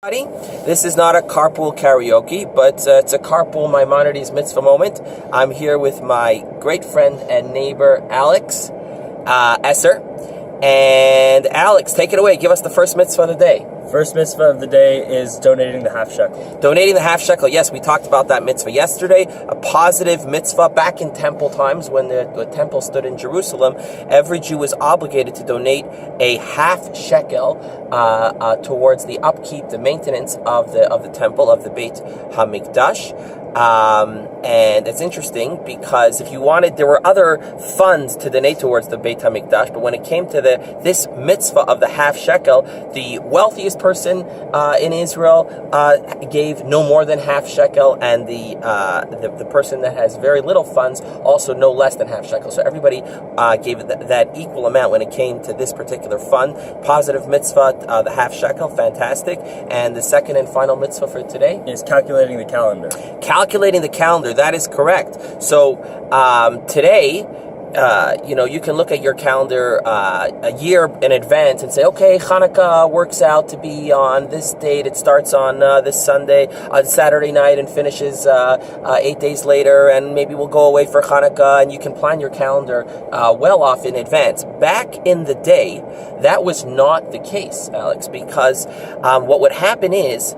This is not a carpool karaoke, but it's a carpool Maimonides Mitzvah moment. I'm here with my great friend and neighbor, Alex Esser. And Alex, take it away. Give us the first mitzvah of the day. First mitzvah of the day is donating the half shekel. Donating the half shekel. Yes, we talked about that mitzvah yesterday. A positive mitzvah back in temple times when the temple stood in Jerusalem. Every Jew was obligated to donate a half shekel towards the upkeep, the maintenance of the temple, of the Beit HaMikdash. And it's interesting because if you wanted, there were other funds to donate towards the Beit HaMikdash, but when it came to this mitzvah of the half shekel, the wealthiest person in Israel gave no more than half shekel, and the person that has very little funds also no less than half shekel. So everybody gave that equal amount when it came to this particular fund. Positive mitzvah, the half shekel, fantastic. And the second and final mitzvah for today is calculating the calendar. Calculating the calendar, that is correct. So today, you can look at your calendar a year in advance and say, okay, Hanukkah works out to be on this date. It starts on this Sunday, on Saturday night, and finishes 8 days later, and maybe we'll go away for Hanukkah, and you can plan your calendar well off in advance. Back in the day, that was not the case, Alex, because what would happen is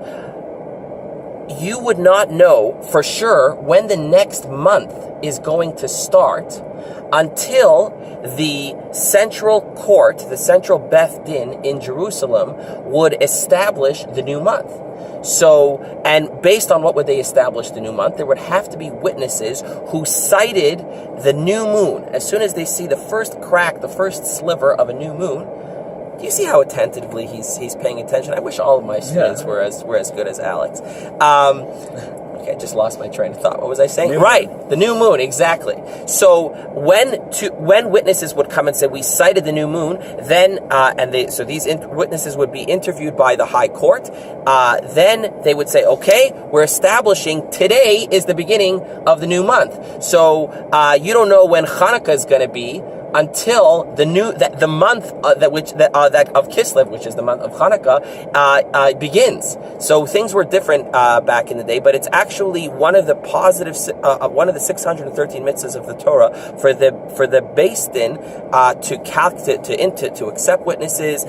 you would not know for sure when the next month is going to start until the central court, the central Beth Din in Jerusalem, would establish the new month. So, and based on what would they establish the new month, there would have to be witnesses who cited the new moon. As soon as they see the first crack, the first sliver of a new moon, do you see how attentively he's paying attention? I wish all of my students were as good as Alex. Okay, I just lost my train of thought. What was I saying? The new moon, exactly. So when witnesses would come and say we cited the new moon, then these witnesses would be interviewed by the high court. Then they would say, okay, we're establishing today is the beginning of the new month. So you don't know when Hanukkah is going to be until the month of Kislev, which is the month of Hanukkah, begins. So things were different back in the day, but it's actually one of the positive, one of the 613 mitzvahs of the Torah for the Beis Din to accept witnesses,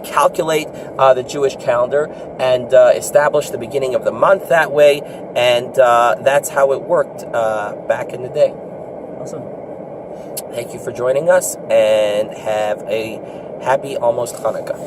calculate the Jewish calendar, and establish the beginning of the month that way, and that's how it worked back in the day. Awesome. Thank you for joining us, and have a happy almost Hanukkah.